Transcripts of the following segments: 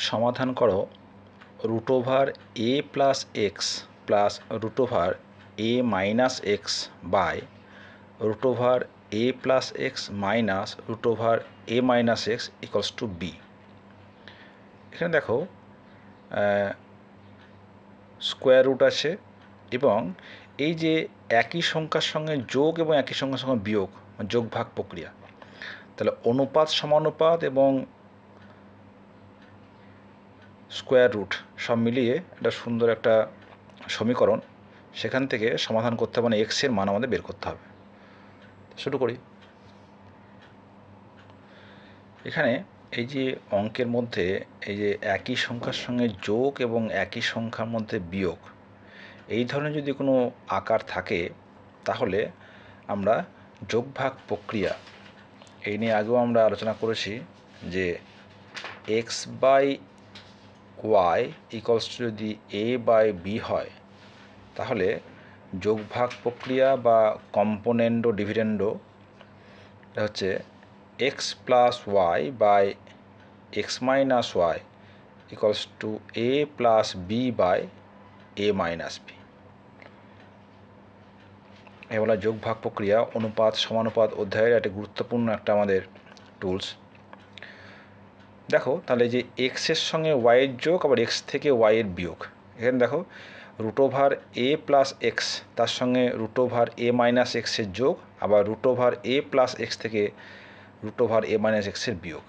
সমাধান করো root over a plus x plus root over a minus x by root over a plus x minus root over a minus x equals to b. এখানে দেখো square root আছে এবং এই যে একই সংখ্যার সঙ্গে যোগ এবং একই সংখ্যার সঙ্গে বিয়োগ যোগ ভাগ প্রক্রিয়া, তাহলে অনুপাত সমানুপাত এবং স্কোয়ার রুট সব মিলিয়ে একটা সুন্দর একটা সমীকরণ, সেখান থেকে সমাধান করতে হবে, মানে এক্সের মান আমাদের বের করতে হবে। শুরু করি। এখানে এই যে অঙ্কের মধ্যে এই যে একই সংখ্যার সঙ্গে যোগ এবং একই সংখ্যার মধ্যে বিয়োগ, এই ধরনের যদি কোনো আকার থাকে তাহলে আমরা যোগভাগ প্রক্রিয়া, এই নিয়ে আগেও আমরা আলোচনা করেছি যে x by y equals to যদি এ বাই বি হয়, তাহলে যোগভাগ প্রক্রিয়া বা কম্পোনেন্ডো ডিভিডেন্ডো এটা হচ্ছে x plus y by x minus y equals to a plus b by a minus b. এগুলো যোগভাগ প্রক্রিয়া অনুপাত সমানুপাত অধ্যায়ের একটা গুরুত্বপূর্ণ একটা আমাদের টুলস। দেখো তাহলে যে এক্সের সঙ্গে ওয়াইয়ের যোগ আবার এক্স থেকে ওয়াইয়ের বিয়োগ, এখানে দেখো root over a plus x তার সঙ্গে রুট ওভার এ মাইনাস এক্সের যোগ, আবার root over a plus x থেকে রুট ওভার এ মাইনাস এক্সের বিয়োগ।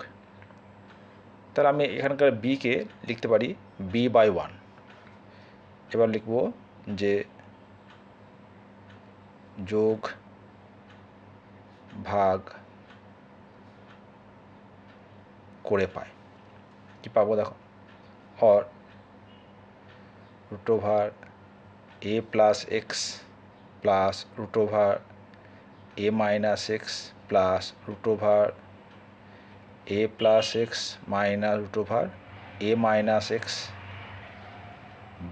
তাহলে আমি এখানকার বিকে লিখতে পারি বি বাই ওয়ান। এবার লিখব যে যোগ ভাগ করে পাই, কি পাবো দেখো, और root over a plus x plus root over a minus x plus root over a plus x minus root over a minus x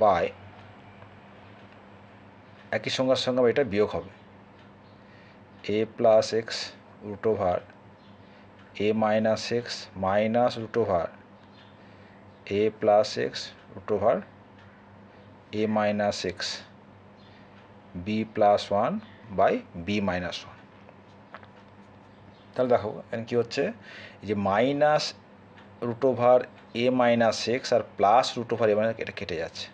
by एक ही संख्यार संगे এটা বিয়োগ হবে a plus x root over a minus x minus root over a plus x root over a minus x b plus one by b minus one. তাহলে দেখো এখানে কী হচ্ছে, এই যে minus root over a minus x আর plus root over a minus এটা কেটে যাচ্ছে,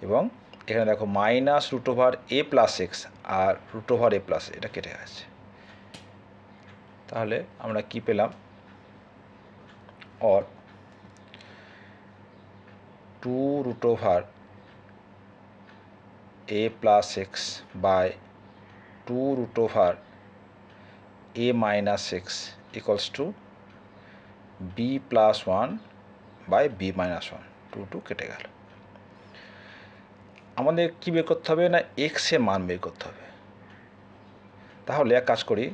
এবং এখানে দেখো minus root over a plus x আর রুট ওভার এ প্লাস এটা কেটে যাচ্ছে। তাহলে আমরা কি পেলাম, और two root over a plus x by two root over a minus x equals to b plus one by b minus one, two two केटे गেল। আমাদের কি বের করতে হবে না, এক্স এর মান বের করতে হবে। তাহলে এক কাজ করি,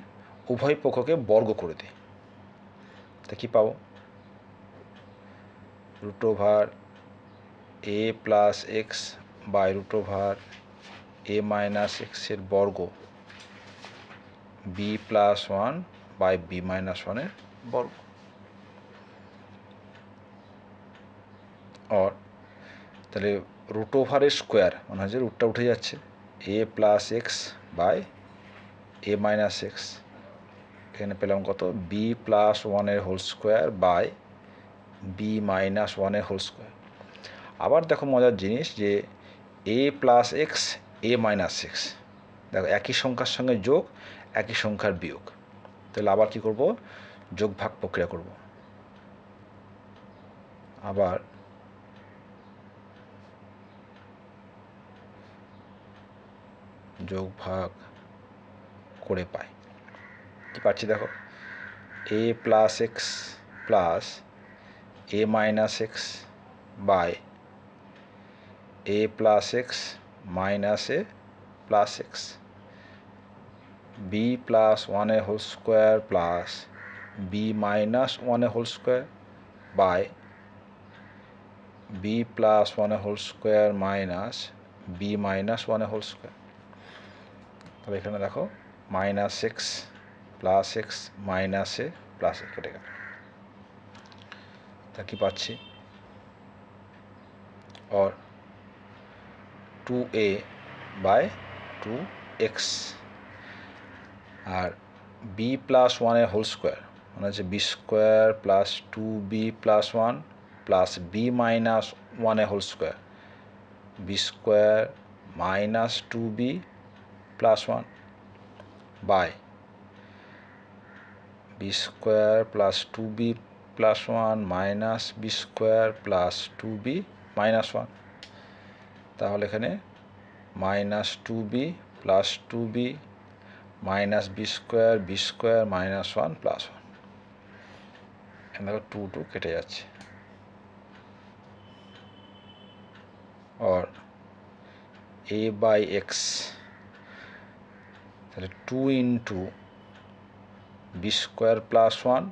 উভয় পক্ষকে বর্গ করে দিই, তা কি পাবো, root over a plus x by root over a minus एक्सर बर्ग b plus one by b minus one बर्ग, और তাহলে रूट ओवर स्क्वायर মানে হচ্ছে রুটটা উঠে যাচ্ছে, a plus x by a minus x, এখানে পেলাম কত b plus one whole square by b minus one whole square. আবার দেখো মজার জিনিস যে a plus x a minus x, দেখো একই সংখ্যার সঙ্গে যোগ একই সংখ্যার বিয়োগ, তাহলে আবার কি করব, যোগ ভাগ প্রক্রিয়া করব। আবার যোগ ভাগ করে পাই, কি পাচ্ছি দেখো a plus x plus a minus x by a plus x minus a plus x b plus one whole square plus b minus one whole square by b plus one whole square minus b minus one whole square. तब एखाने देखो minus x minus a plus a केटे गেল। তা কি পাচ্ছি, or 2a by 2x, আর b plus 1 whole square মানে হচ্ছে b square plus 2b plus 1 plus b minus 1 whole square, b square minus 2b plus 1 by b square plus 2b plus 1 minus b square plus 2b minus 1। তাহলে এখানে minus 2b plus 2b minus b square minus 1 plus 1, এখানে দেখো 2 কেটে যাচ্ছে, और a by x, তাহলে 2 into b square plus 1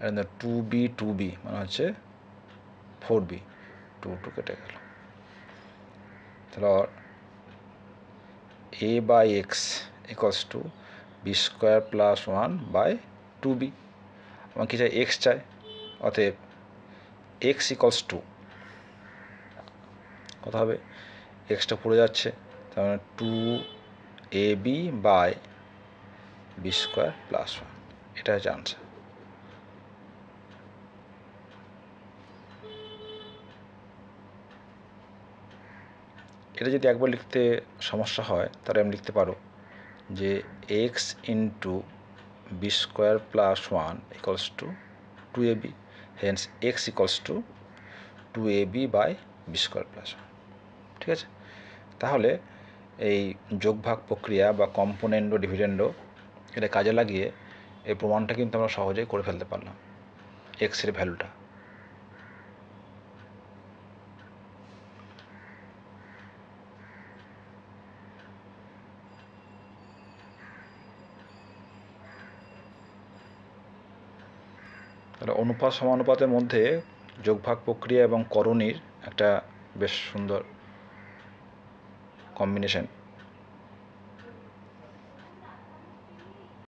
আর 2b মানে হচ্ছে 4b, 2 কেটে গেল। তাহলে a by x equals to b square plus 1 by 2b, আমার কি চাই, এক্স চাই, অতএব এক্স ইকুয়ালস টু কত হবে, এক্সটা পড়ে যাচ্ছে, তার মানে 2ab by b square plus 1, এটা হচ্ছে আনসার। এটা যদি একবার লিখতে সমস্যা হয় তাহলে আমি লিখতে পারো যে x into b square plus 1 equals to 2ab, hence x equals to 2ab by b square plus 1। ঠিক আছে, তাহলে এই যোগভাগ প্রক্রিয়া বা কম্পোনেন্ডো ডিভিডেন্ডো এটা কাজে লাগিয়ে এই প্রমাণটা কিন্তু আমরা সহজেই করে ফেলতে পারলাম, এক্সের ভ্যালুটা। তাহলে অনুপাত সমানুপাতের মধ্যে যোগভাগ প্রক্রিয়া এবং করণীর একটা বেশ সুন্দর কম্বিনেশন।